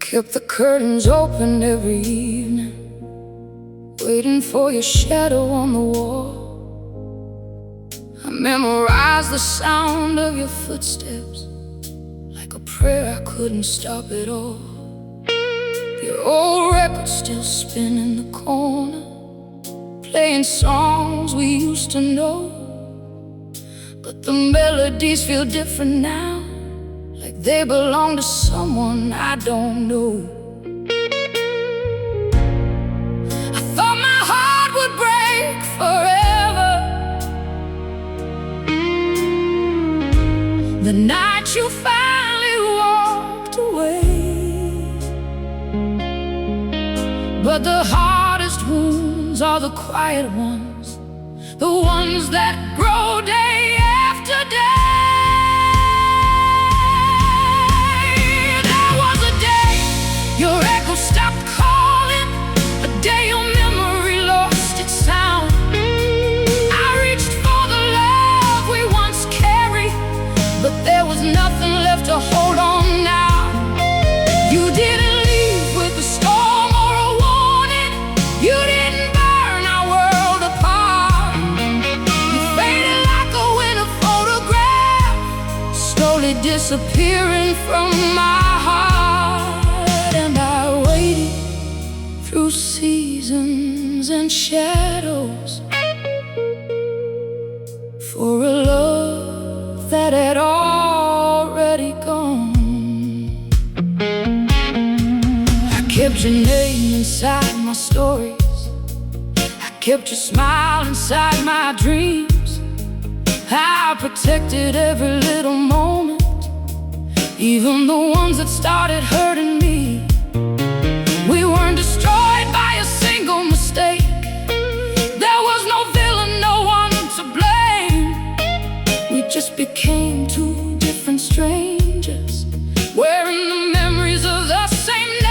Kept the curtains open every evening, waiting for your shadow on the wall. I memorized the sound of your footsteps like a prayer I couldn't stop at all. Your old record still spin in the corner, playing songs we used to know. But the melodies feel different now, like they belong to someone I don't know. I thought my heart would break forever the night you finally walked away. But the hardest wounds are the quiet ones, the ones that grow day after day. There was a day your echo stopped calling, a day your memory lost its sound. I reached for the love we once carried, but there was nothing left to hold on now. You didn't leave with a storm or a warning. You didn't burn our world apart. You faded like a winter photograph, slowly disappearing from my heart. And I waited through seasons and shadows for a love that had already gone. I kept your name inside my stories, I kept your smile inside my dreams. I protected every little moment, even the ones that started hurting me. We weren't destroyed by a single mistake. There was no villain, no one to blame. We just became two different strangers, wearing the memories of the same name.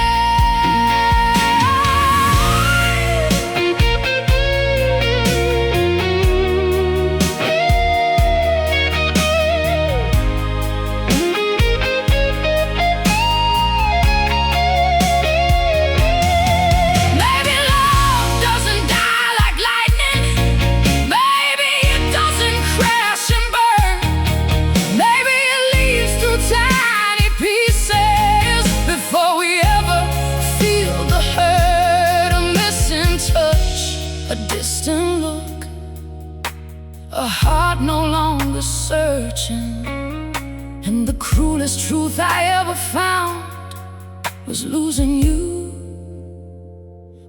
Maybe love doesn't die like lightning. Maybe it doesn't crash and burn. Maybe it leaves through tiny pieces before we ever feel the hurt. A missing touch, a distant look, a heart no longer searching. And the cruelest truth I ever found was losing you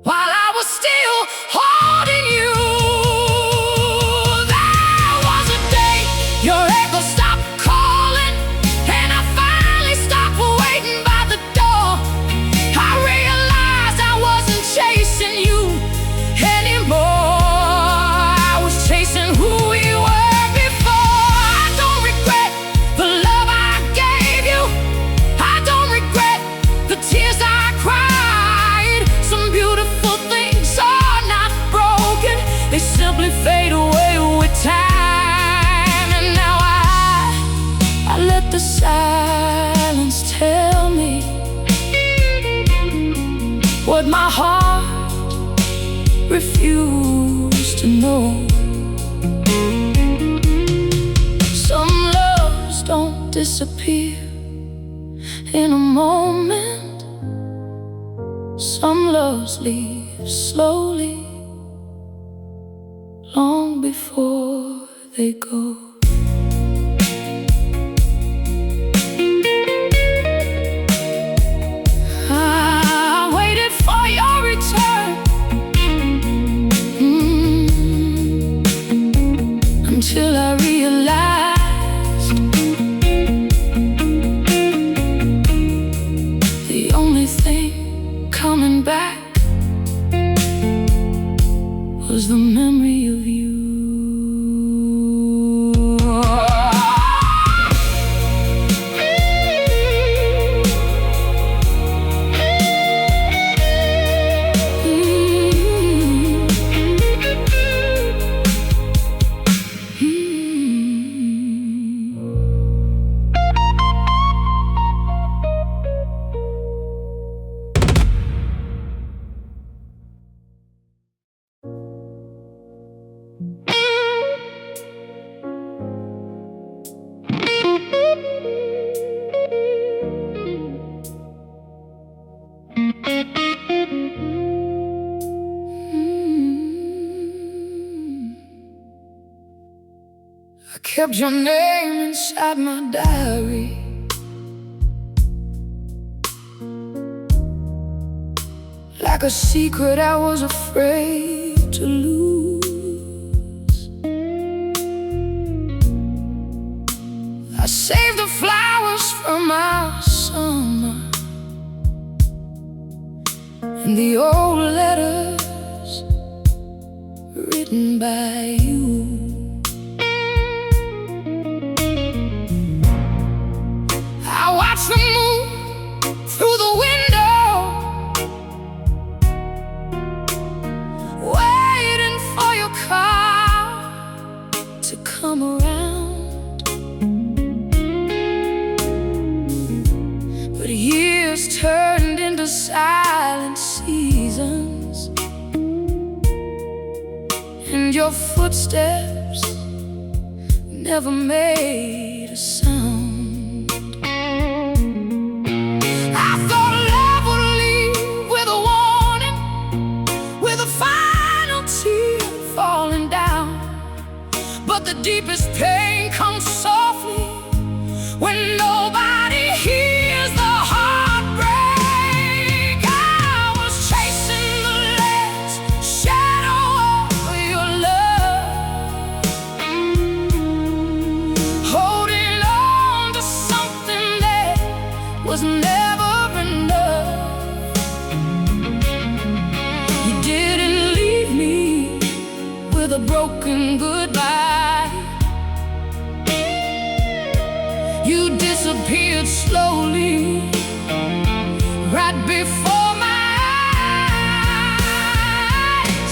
while I was still holding you. There was a day your echo stopped calling, and I finally stopped waiting by the door. I realized I wasn't chasing you anymore. I was chasing who we were before. I don't regret the love I gave you. I don't regret the tears I cried. Some beautiful things are not broken, they simply fade away with time. And now I let the silence tell me what my heart refused to know. Some loves don't disappear in a moment. Some loves leave slowly, long before they go. I waited for your return, until I realized the only thing coming back was the memory of you. kept your name inside my diary. Like a secret I was afraid to lose. I saved the flowers from our summer and the old letters written by you. I watched the moon through the window, waiting for your car to come around. But years turned into silent seasons, and your footsteps never made a sound. I thought love would leave with a warning, with a final tear falling down. But the deepest pain comes softly when nobody hears the heartbreak. I was chasing the last shadow of your love, holding on to something that was never enough. You didn't leave me with a broken goodbye. You disappeared slowly, right before my eyes.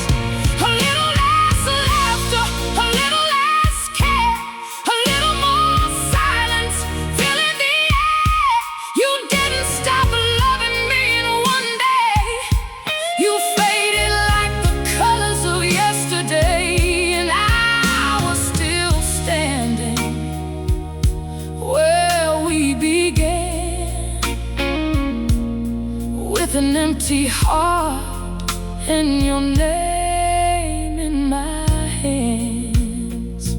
A little less laughter, a little less care, a little more silence filling the air. You didn't stop loving me in one day. You faded like the colors of yesterday, and I was still standing where we began, with an empty heart and your name in my hands.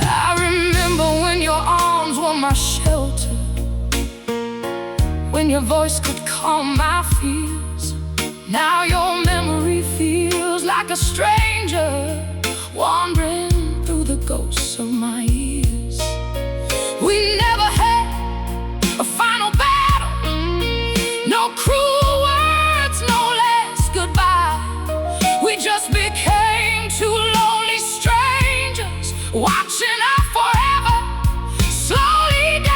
I remember when your arms were my shelter, when your voice could calm my fears. Now your memory feels like a stranger wandering through the ghosts of my years. We never had a final battle, no cruel words, no last goodbye. We just became two lonely strangers, watching our forever slowly die.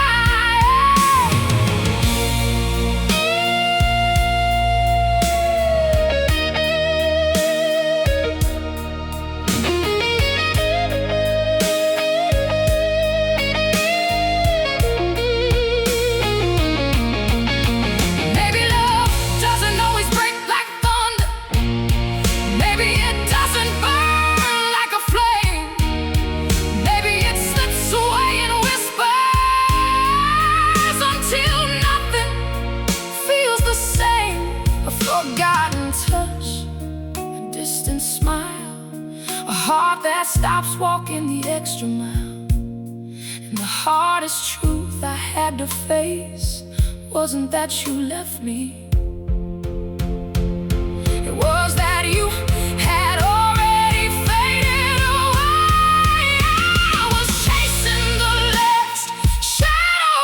Maybe love doesn't always break like thunder. Maybe it doesn't burn like a flame. Maybe it slips away in whispers until nothing feels the same. A forgotten touch, a distant smile, a heart that stops walking the extra mile. And the hardest truth I had to face wasn't that you left me, it was that you had already faded away. I was chasing the last shadow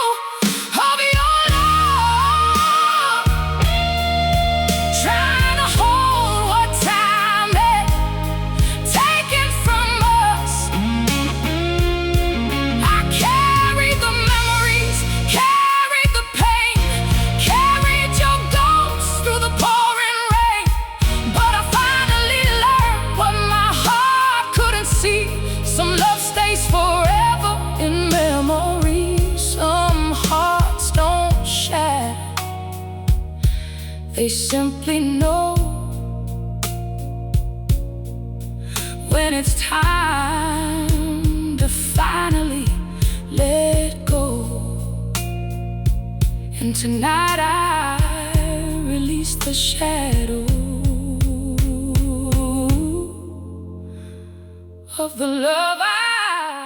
of your love, trying to hold what time had taken from us. I carried the memories, carried the pain, carried your ghost through the pouring rain. But I finally learned what my heart couldn't see. Some love stays forever in memory. Some hearts don't shatter, they simply know when it's time to finally let go. And tonight I release the shadow of the love I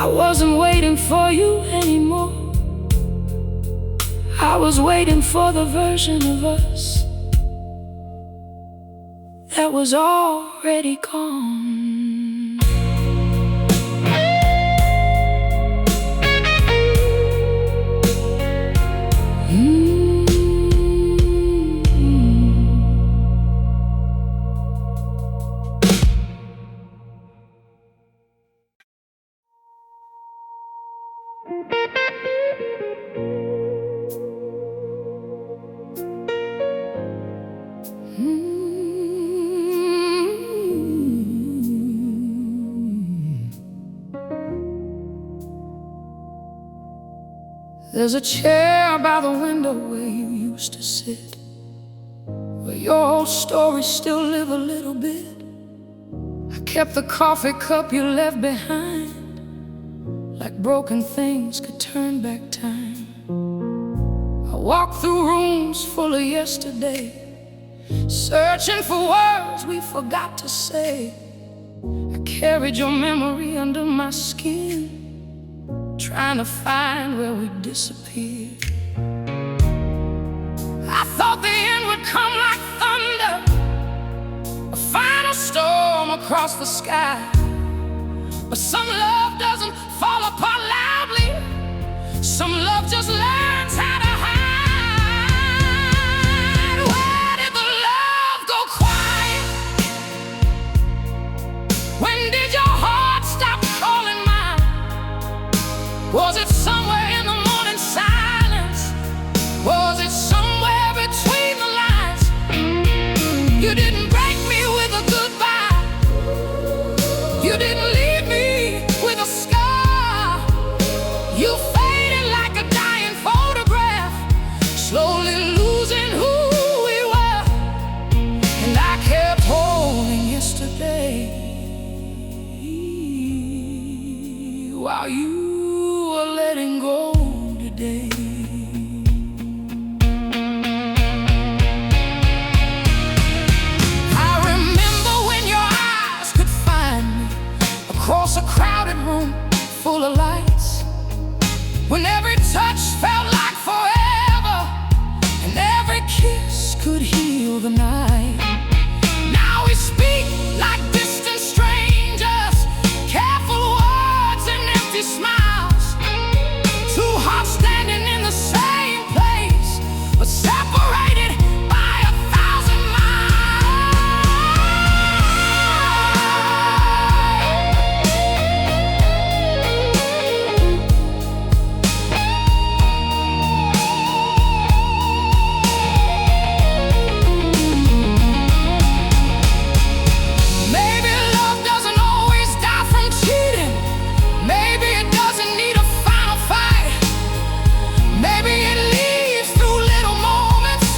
I wasn't waiting for you anymore. I was waiting for the version of us that was already gone. There's a chair by the window where you used to sit, where your whole stories still live a little bit. I kept the coffee cup you left behind, like broken things could turn back time. I walked through rooms full of yesterday, searching for words we forgot to say. I carried your memory under my skin, trying to find where we disappeared. I thought the end would come like thunder, a final storm across the sky. But some love doesn't fall apart loudly, some love just learns how to hide. Where did the love go quiet? When did your heart stop calling mine? Was it somewhere in the morning silence? Was it somewhere between the lines? You didn't break me with a goodbye, you didn't leave me with a scar. You faded like a dying photograph, slowly losing who we were. And I kept holding yesterday while you were letting go today. I remember when your eyes could find me across a crowded room full of lights, when every touch felt like forever and every kiss could heal the night. Now we speak like distant strangers, careful words and empty smiles. Two hearts standing in the same place, but separated by 1,000 Maybe love doesn't always die from cheating. Maybe it doesn't need a final fight. Maybe it leaves through little moments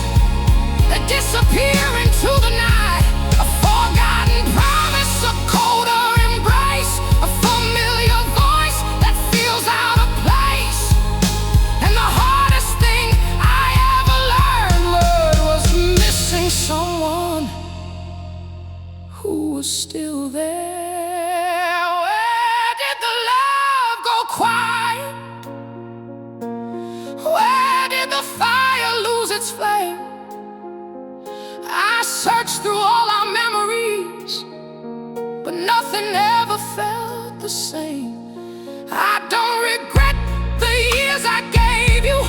that disappear into the night. A forgotten promise, a colder embrace, a familiar voice that feels out of place. And the hardest thing I ever learned was missing someone who was still there. Where did the love go quiet? Where did the fire lose its flame? I searched through all our memories, but nothing ever felt the same. I don't regret the years I gave you,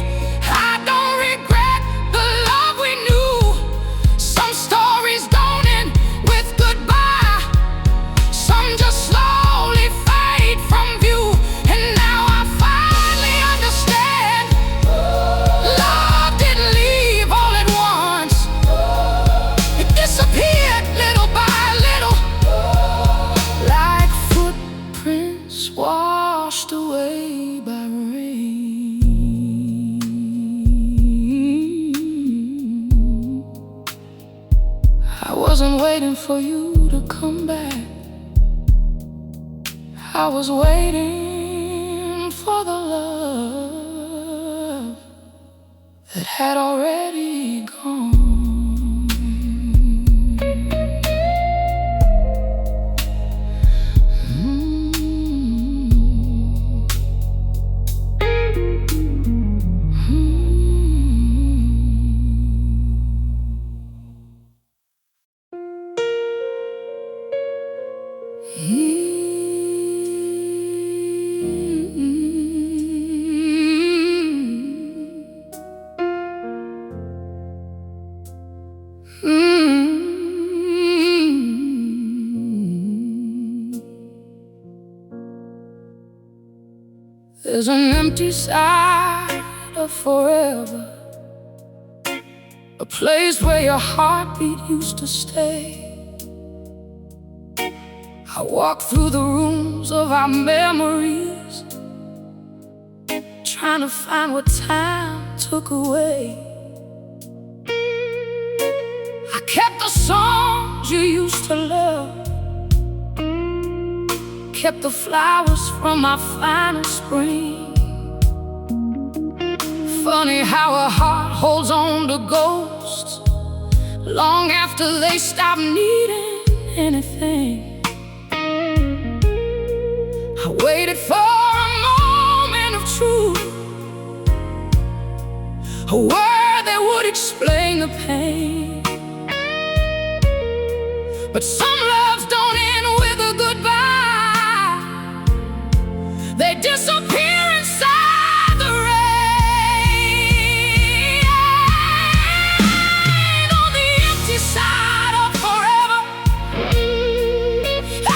I don't regret the love we knew. Some stories don't end with goodbye, some just slowly fade from view. And now I finally understand, love didn't leave all at once, it disappeared little by little, like footprints washed away by rain. I wasn't waiting for you to come back, I was waiting for the love that had already gone. There's an empty side of forever, a place where your heartbeat used to stay. I walk through the rooms of our memories, trying to find what time took away. I kept the songs you used to love, kept the flowers from my final spring. Funny how a heart holds on to ghosts long after they stop needing anything. I waited for a moment of truth, a word that would explain the pain. But some loves don't end with a goodbye, they disappear inside the rain. On the empty side of forever, I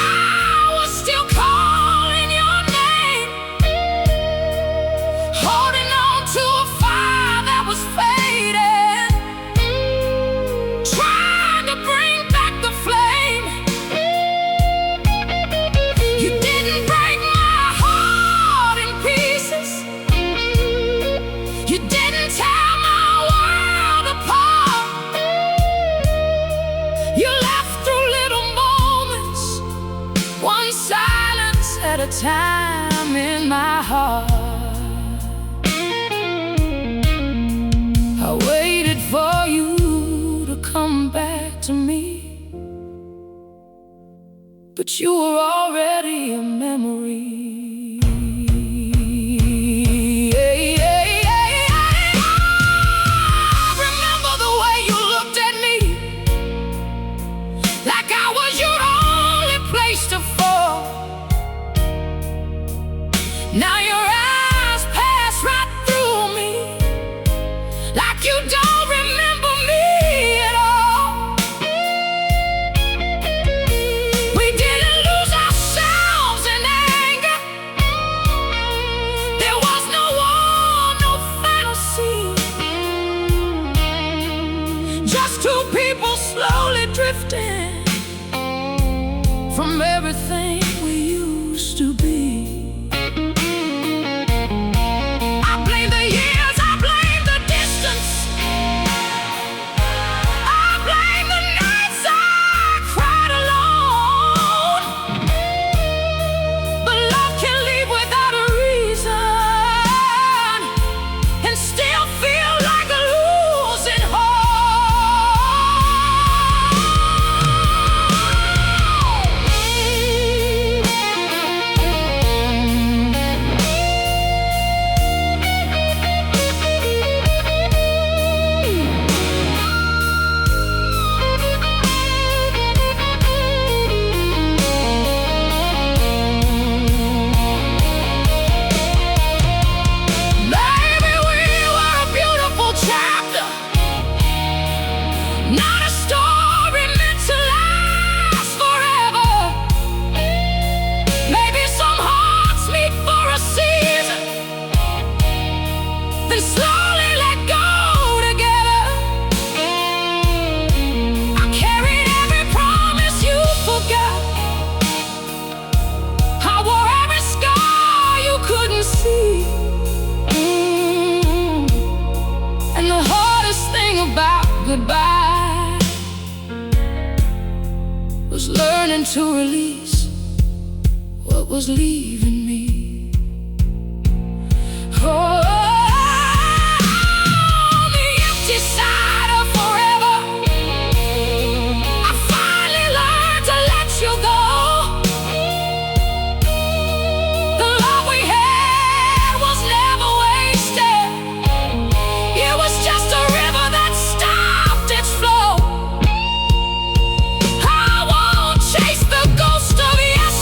was still calling your name, holding on to a fire that was fading, trying to bring back the flame. You didn't break my heart in pieces, you didn't tear my world apart. You left through little moments, one silence at a time in my heart. I waited for you to come back to me, but you were already a memory. I remember the way you looked at me, like I was your only place to fall. Now your eyes pass right through me, like you don't remember me at all. We didn't lose ourselves in anger, there was no war, no final scene, just two people slowly drifting from everything we used to be. I blame the years, I blame the distance, I blame the nights I cried alone. But love can leave without a reason and still feel like a losing Baby, we were a beautiful chapter, not a story meant to last forever. Maybe some hearts meet for a season, then slowly let go together. I carried every promise you forgot, I wore every scar you couldn't see. And the hardest thing about goodbye was learning to release what was leaving me. Oh, on the empty side of forever, I finally learned to let you go. The love we had was never wasted, it was just a river that stopped its flow. I won't chase the ghost of yesterday,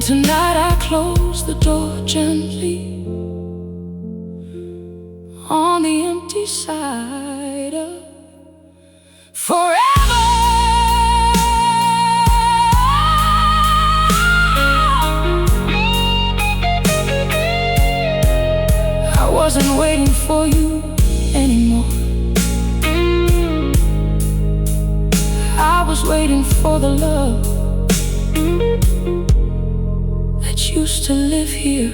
tonight I close the door gently on the empty side of forever. I wasn't waiting for you anymore. I was waiting for the love that used to live here.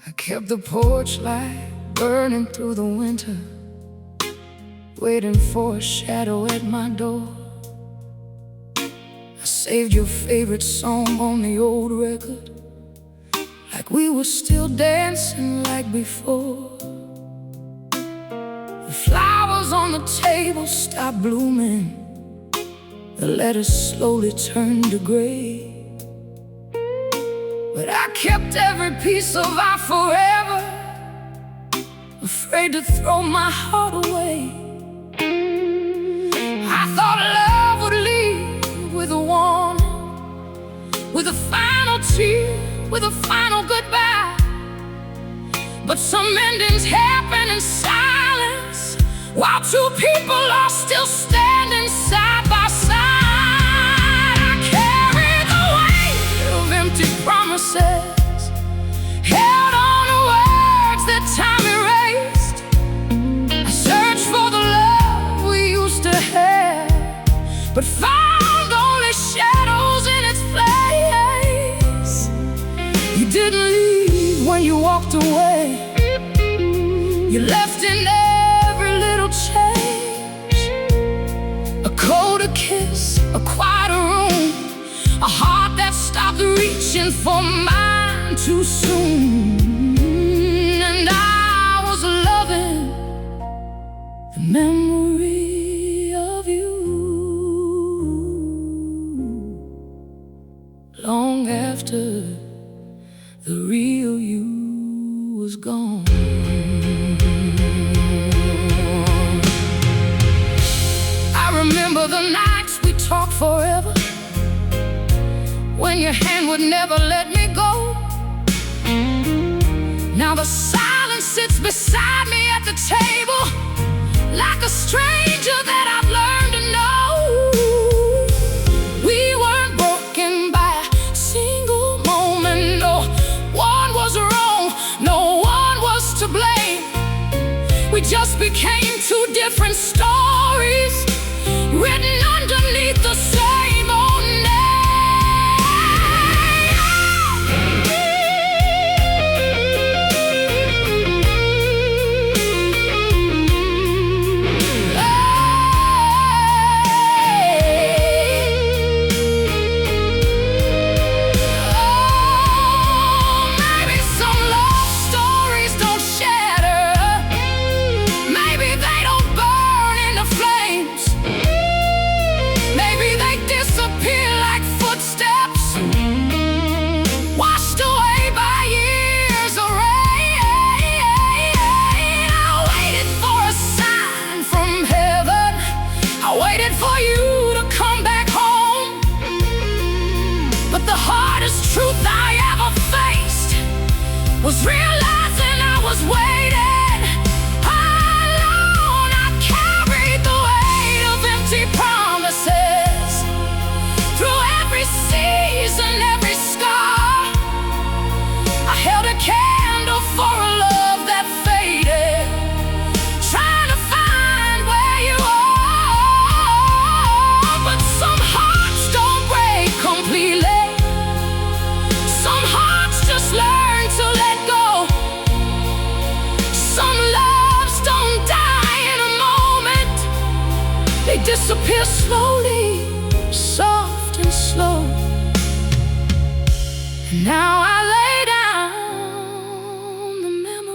I kept the porch light burning through the winter, waiting for a shadow at my door. I saved your favorite song on the old record, like we were still dancing like before. The flowers on the table stopped blooming, the letters slowly turned to gray. But I kept every piece of our forever, afraid to throw my heart away. I thought love would leave with a warning, with a final tear, with a final goodbye. But some endings happen in silence, while two people are still standing side by side. I carry the weight of empty promises, held on to words that time erased. I searched for the love we used to have, but found only shadows in its place. You didn't leave when you walked away. You left in every little change, a colder kiss, a quieter room, a heart that stopped reaching for mine too soon. And I was loving the memory of you long after the real you was gone. I remember the nights we talked forever, when your hand would never let me go. Now the silence sits beside me at the table, like a stranger that I've learned to know. We weren't broken by a single moment. No one was wrong, no one was to blame. We just became two different stories, written underneath the same old name. Truth I ever faced was realizing I was waiting alone. I carried the weight of empty promises through every season, every scar. I held a candle for a love that faded, trying to find where you are. But some hearts don't break completely, learn to let go. Some loves don't die in a moment, they disappear slowly, soft and slow. And now I lay down the memory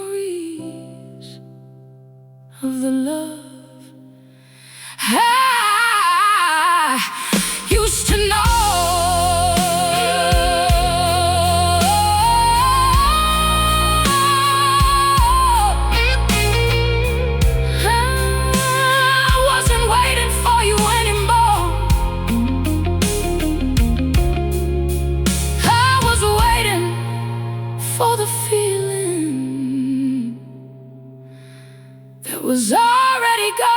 of the love I used to know. I wasn't waiting for you anymore. I was waiting for the feeling that was already gone.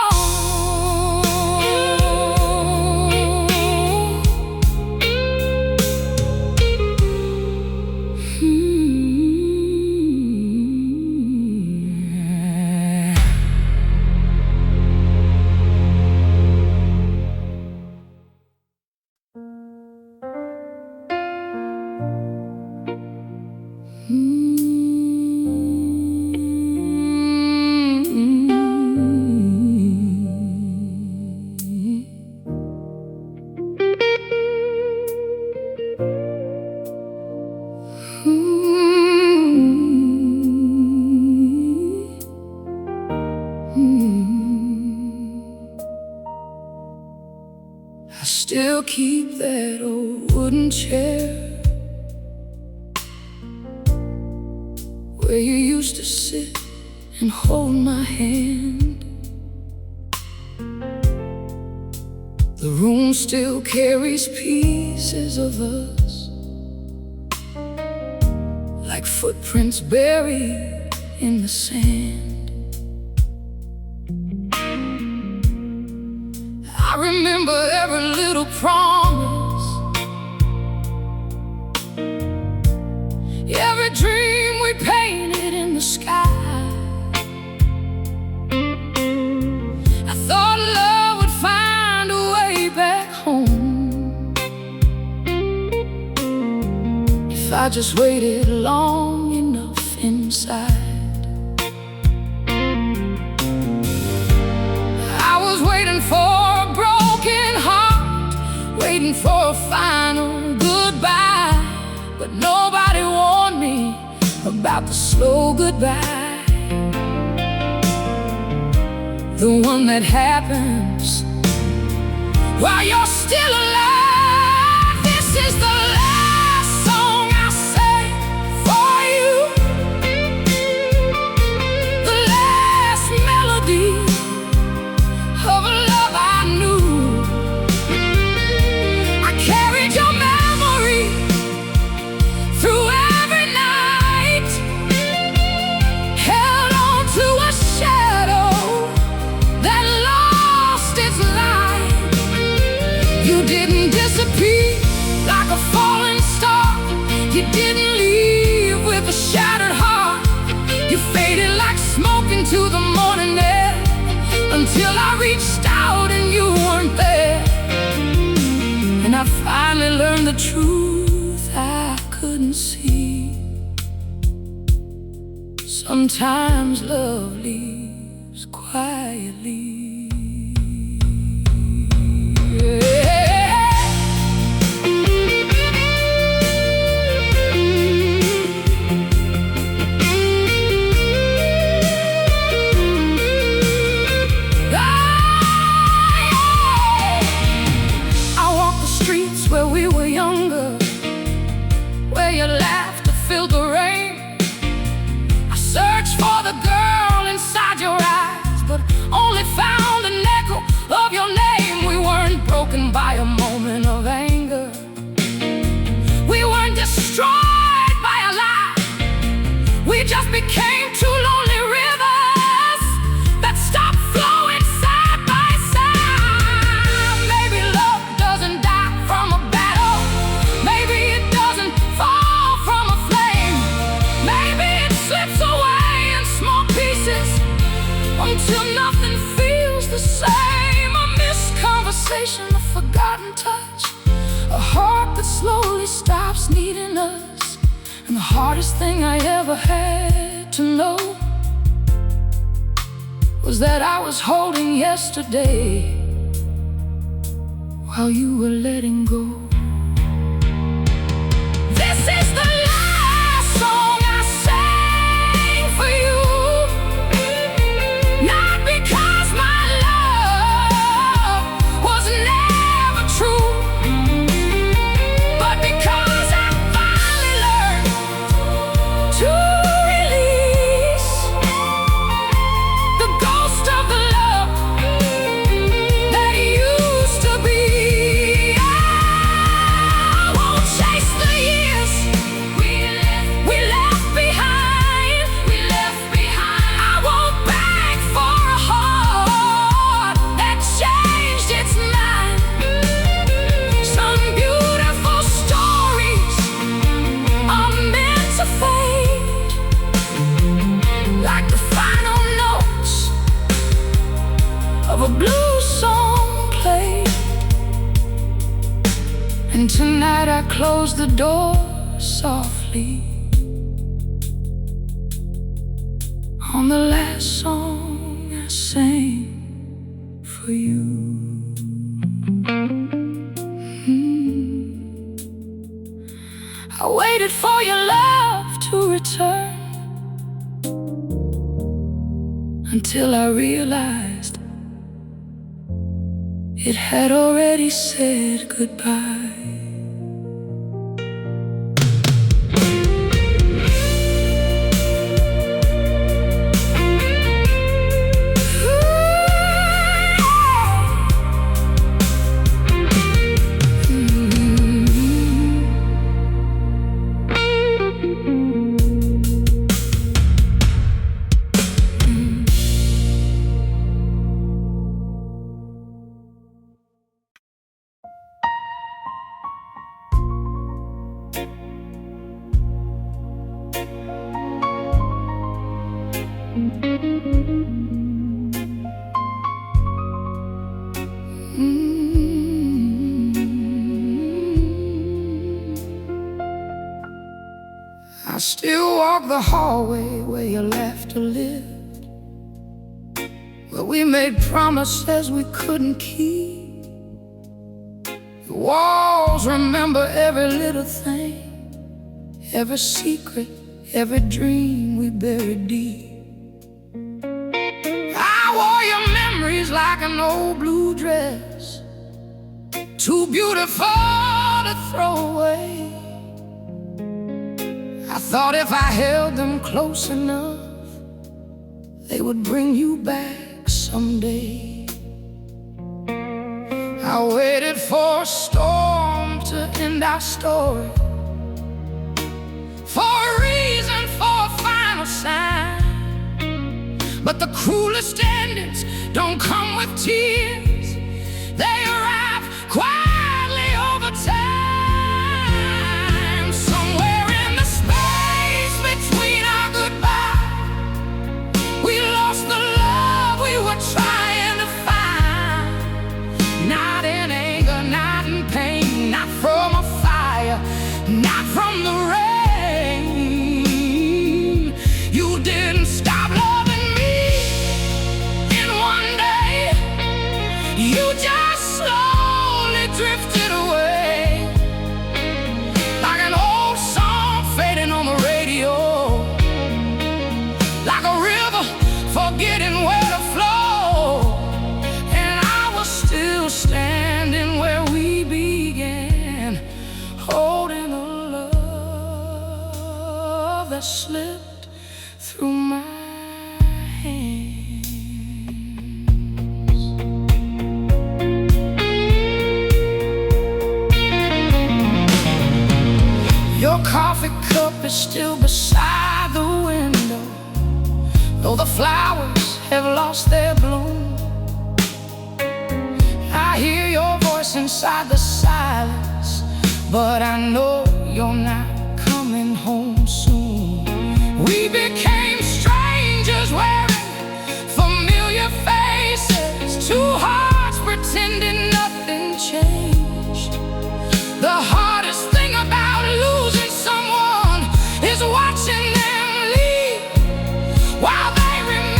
I still keep that old wooden chair where you used to sit and hold my hand. The room still carries pieces of us, like footprints buried in the sand. I remember every little promise, every dream we painted in the sky. I thought love would find a way back home if I just waited long enough inside. I was waiting for waiting for a final goodbye, but nobody warned me about the slow goodbye, the one that happens while you're still alive. This is the last song I sang for you, the last melody of a love I knew. You didn't disappear like a falling star. You didn't leave with a shattered heart. You faded like smoke into the morning air, until I reached out and you weren't there. And I finally learned the truth I couldn't see. Sometimes love leaves quietly. Where we were younger, where your laughter filled the rain. I searched for the girl inside your eyes, but only found an echo of your name. We weren't broken by a moment of anger. We weren't destroyed by a lie. We just became two lonely rivers that stopped flowing side by side. Maybe love doesn't die from a battle. Maybe it doesn't fall from a flame. Maybe it slips away in small pieces until nothing feels the same. A missed conversation, a forgotten touch, a heart that slowly stops needing us. And the hardest thing I ever had to know was that I was holding yesterday while you were letting go. This is the last song I sang for you, not because And tonight I close the door softly on the last song I sang for you. I waited for your love to return until I realized it had already said goodbye. I still walk the hallway where your laughter lived, where we made promises we couldn't keep. The walls remember every little thing, every secret, every dream we buried deep. I wore your memories like an old blue dress, too beautiful to throw away. I thought if I held them close enough, they would bring you back someday. I waited for a storm to end our story, for a reason, for a final sign. But the cruelest endings don't come with tears, they arrive quietly over time. Somewhere in the space between our goodbye, we lost the love we were trying to find. Not in anger, not in pain, not from a fire, not from the rain. You didn't stop loving me in one day, you just slowly drifted away, like an old song fading on the radio, like a river forgetting where to flow. And I was still standing where we began, holding a love that slipped through my hands. Your coffee cup is still beside the window, though the flowers have lost their bloom. I hear your voice inside the silence, but I know you're not coming home soon. We became strangers wearing familiar faces, two hearts pretending nothing changed. The hardest thing about losing someone is watching them leave while they remain.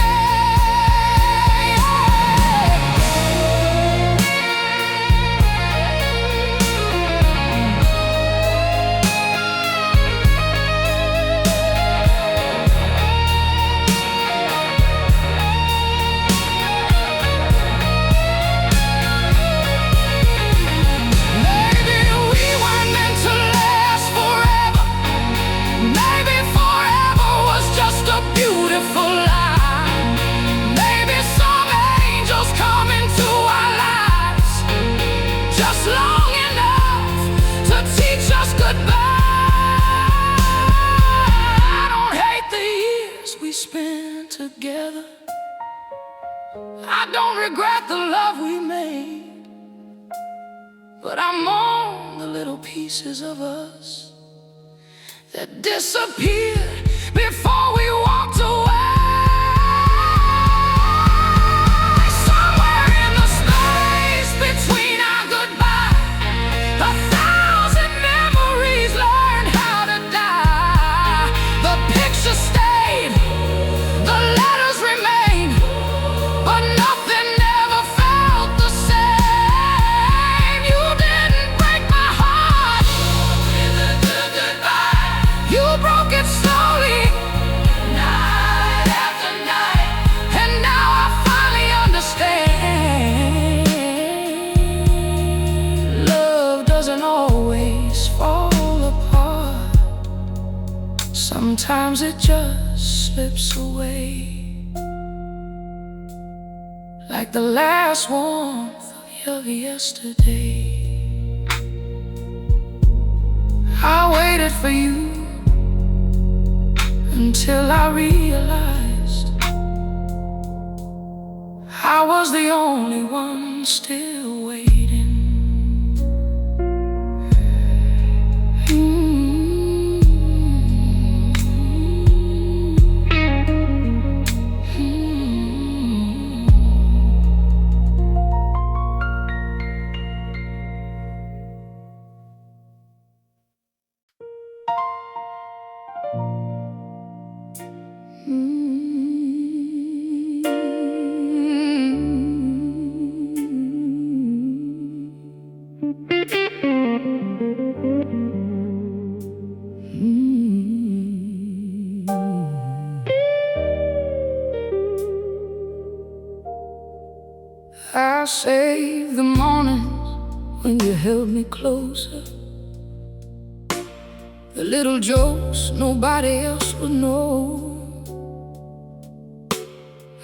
Maybe we weren't meant to last forever. Maybe forever was just a beautiful lie. Maybe some angels come into our lives just long enough to teach us goodbye. I don't hate the years we spent together, I don't regret the love we made, but I mourn the little pieces of us that disappeared before we walked away. Somewhere in the space between our goodbye, 1,000 doesn't always fall apart. Sometimes it just slips away, like the last warmth of yesterday. I waited for you until I realized I was the only one still waiting. I saved the mornings when you held me closer, the little jokes nobody else would know.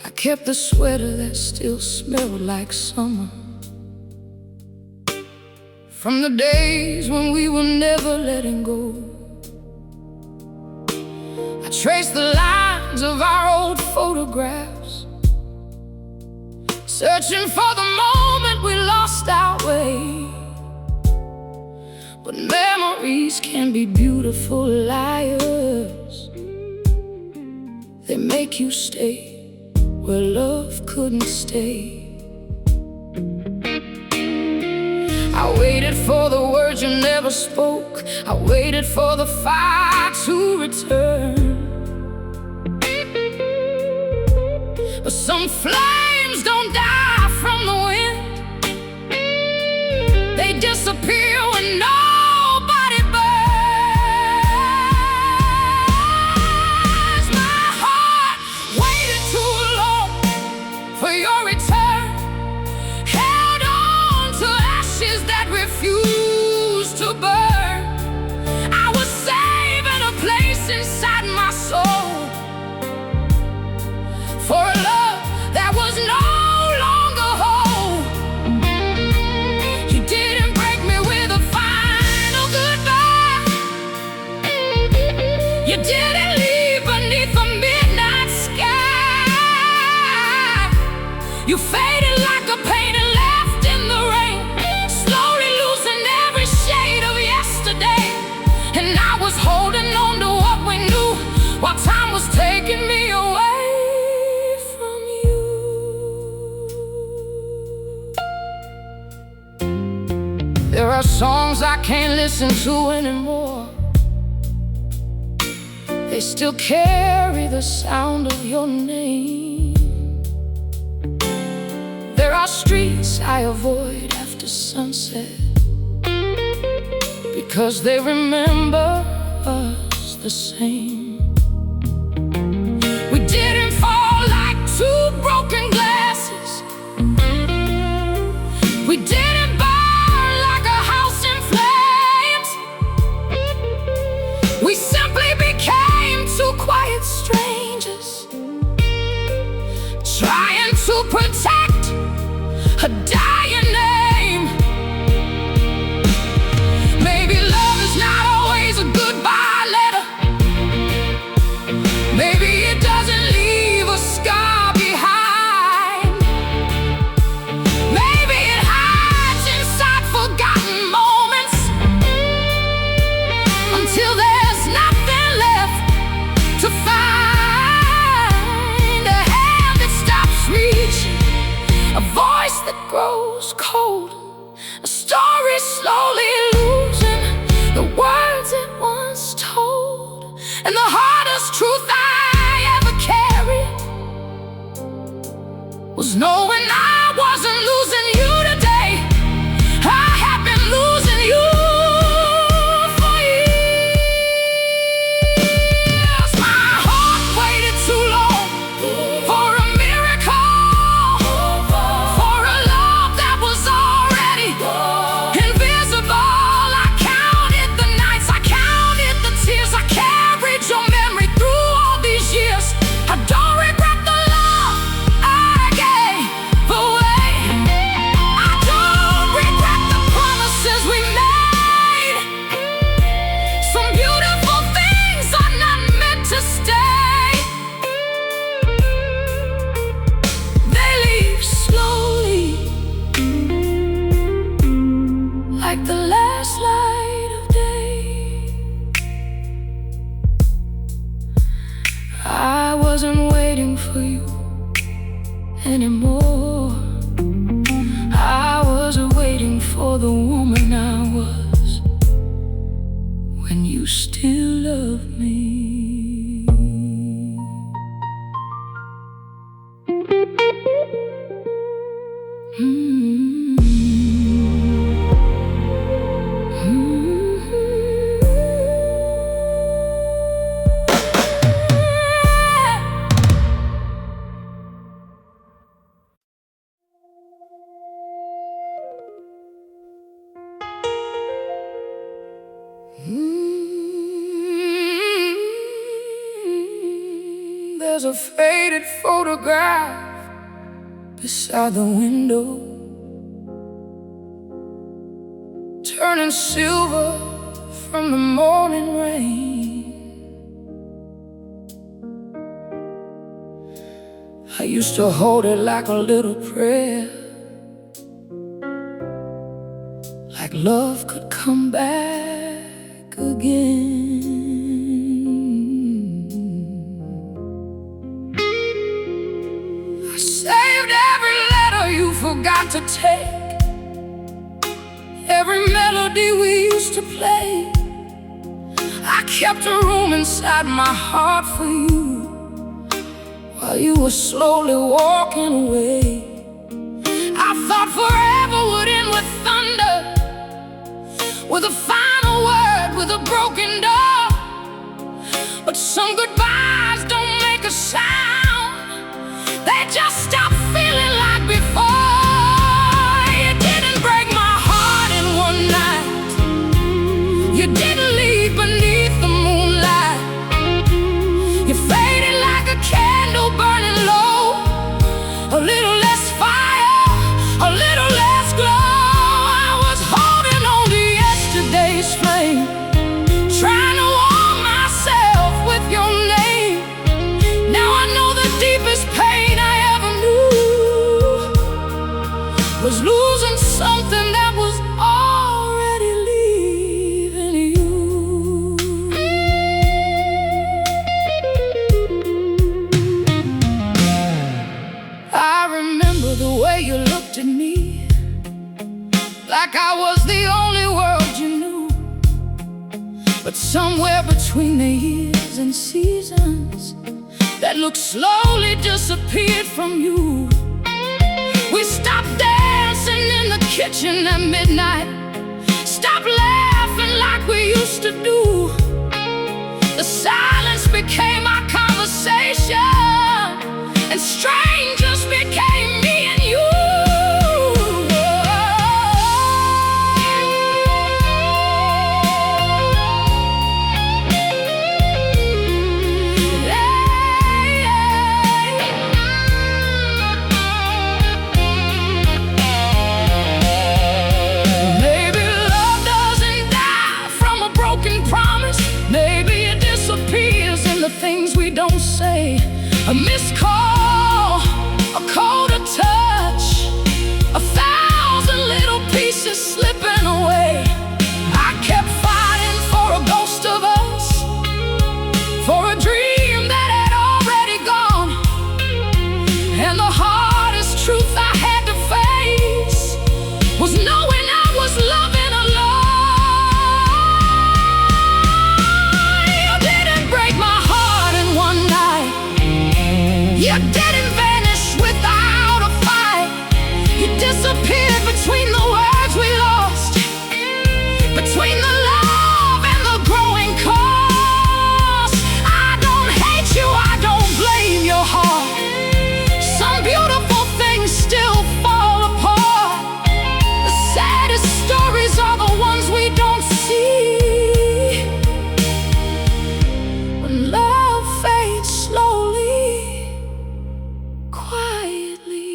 I kept the sweater that still smelled like summer, from the days when we were never letting go. I traced the lines of our old photographs, searching for the moment we lost our way. But memories can be beautiful liars. They make you stay where love couldn't stay. I waited for the words you never spoke. I waited for the fire to return. But some flames don't die from the wind. They disappear when nobody burns. My heart waited too long for your return, held on to ashes that refused to burn. I was saving a place inside my soul for a love that was no longer whole. You didn't break me with a final goodbye. You didn't leave beneath a midnight sky. You faded like a painting left in the rain, slowly losing every shade of yesterday. And I was holding on to what we knew, while time was taking me away from you. There are songs I can't listen to anymore. They still carry the sound of your name. There are streets I avoid after sunset, because they remember us the same. We didn't fall like two broken glasses. We didn't burn like a house in flames. We simply became two quiet strangers, trying to protect a dying name. Maybe love is not always a goodbye letter. Maybe it doesn't leave a scar behind. Maybe it hides inside forgotten moments, until there's nothing left to find. A hand that stops reaching, a voice that grows cold, a story slowly losing the words it once told. And the hardest truth I ever carried was knowing I wasn't losing you today. I have been losing you for years. My heart waited too long for a miracle, for a love that was already invisible. like the last light of day. I wasn't waiting for you anymore. I was waiting for the woman I was when you still loved me. There's a faded photograph beside the window, turning silver from the morning rain. I used to hold it like a little prayer, like love could come back again. I saved every letter you forgot to take, every melody we used to play. I kept a room inside my heart for you while you were slowly walking away. I thought forever would end with thunder, with a final word, with a broken door. But some goodbyes don't make a sound, they just stop feeling like before. You didn't break my heart in one night, you didn't leave beneath the moonlight. You faded like a candle burning low, a little less fire, a little less glow. I was holding on to yesterday's flame, trying to warm myself with your name. Now I know the deepest pain I ever knew was losing something that was already leaving you. I remember the way you looked at me, like I was the only world you knew. But somewhere between the years and seasons, that look slowly disappeared from you. We stopped dancing in the kitchen at midnight, stopped laughing like we used to do. The silence became our conversation, and strangers became me and you. Maybe love doesn't die from a broken promise, maybe it disappears in the things we don't say. A missed call, a colder touch, 1,000 little pieces slipping away. I kept fighting for a ghost of us, for a dream that had already gone. And the hardest truth I had to face was knowing I was loving alone. You didn't break my heart in one night, you didn't vanish without a fight. You disappeared between the words we lost, between the love and the growing cost. I don't hate you, I don't blame your heart. Some beautiful things still fall apart. The saddest stories are the ones we don't see. When love fades slowly, quietly,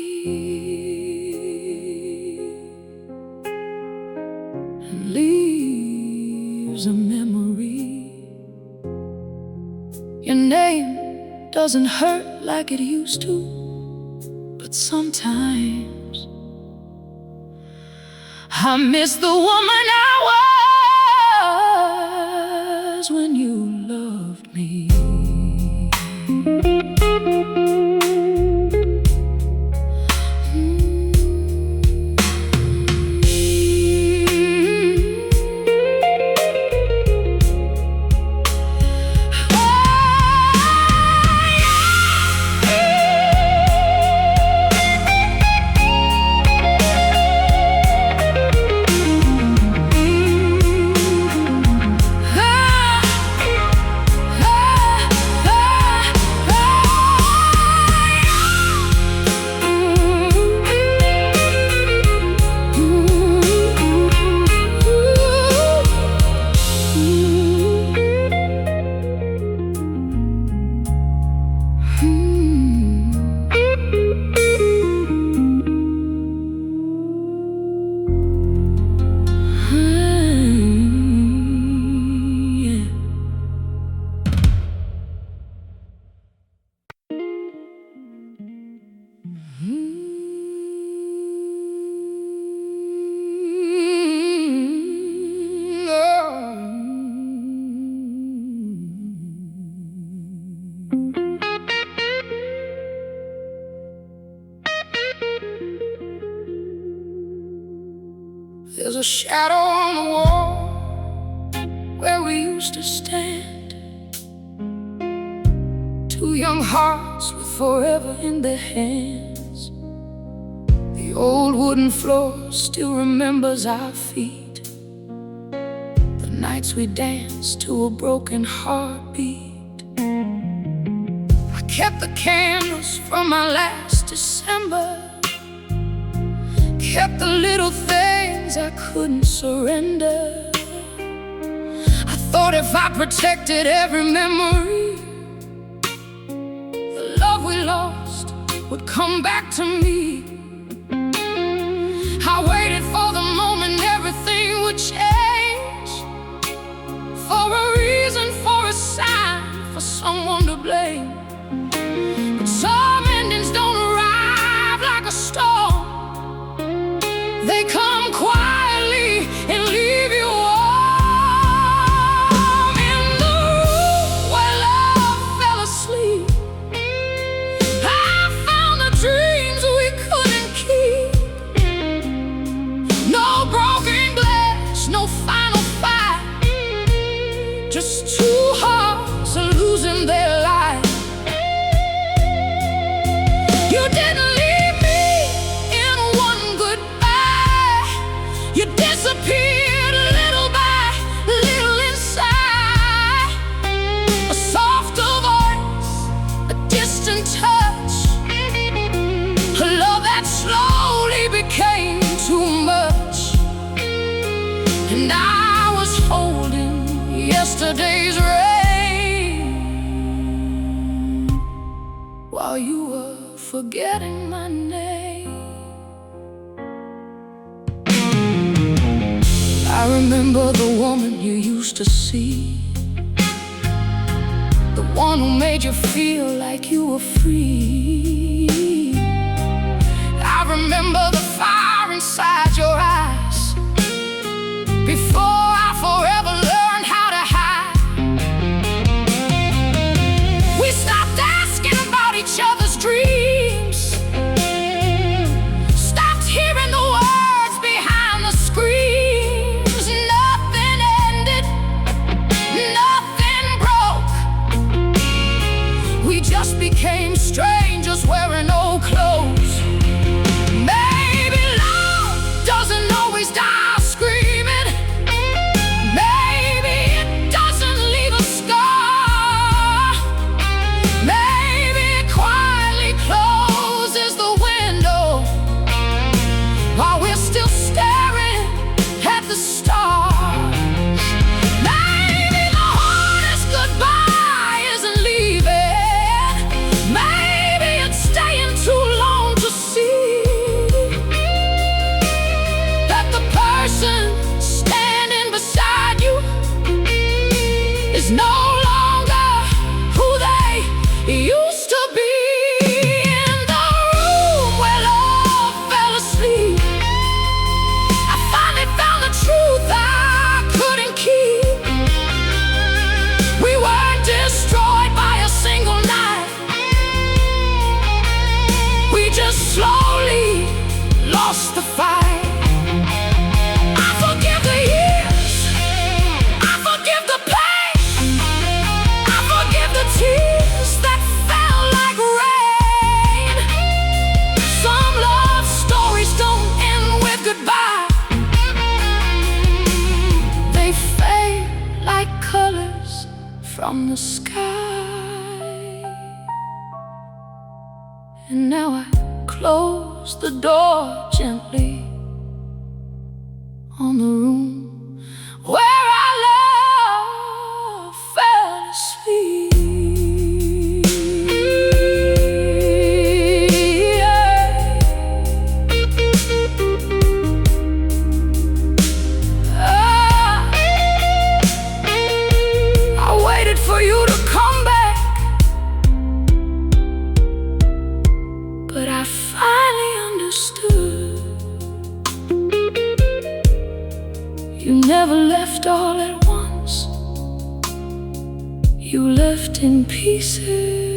and leaves a memory. Your name doesn't hurt like it used to, but sometimes I I miss the woman I was when you loved me. There's a shadow on the wall where we used to stand, two young hearts with forever in their hands. The old wooden floor still remembers our feet, the nights we danced to a broken heartbeat. I kept the candles from my last December, kept the little things I couldn't surrender. I thought if I protected every memory, the love we lost would come back to me. I waited for the moment everything would change, for a reason, for a sign, for someone to blame. But some endings don't arrive like a storm. They come quietly and leave you warm. In the room where love fell asleep, I found the dreams we couldn't keep. No broken glass, no final fight, just two hearts losing their light. You didn't leave me in one goodbye. You disappeared little by little inside. A softer voice, a distant touch, a love that slowly became too much. And I was holding yesterday's rain while you were forgetting my name. I remember the woman you used to see, the one who made you feel like you were free. I remember the fire inside your eyes before I forever learned how to hide. We stopped asking about each other's dreams, stopped hearing the words behind the screams. Nothing ended, nothing broke. We just became strangers wearing old clothes. Maybe love doesn't always die screaming. from the sky. And now I close the door gently on the room where our love fell asleep. For you to come back, but I finally understood. You never left all at once. You left in pieces.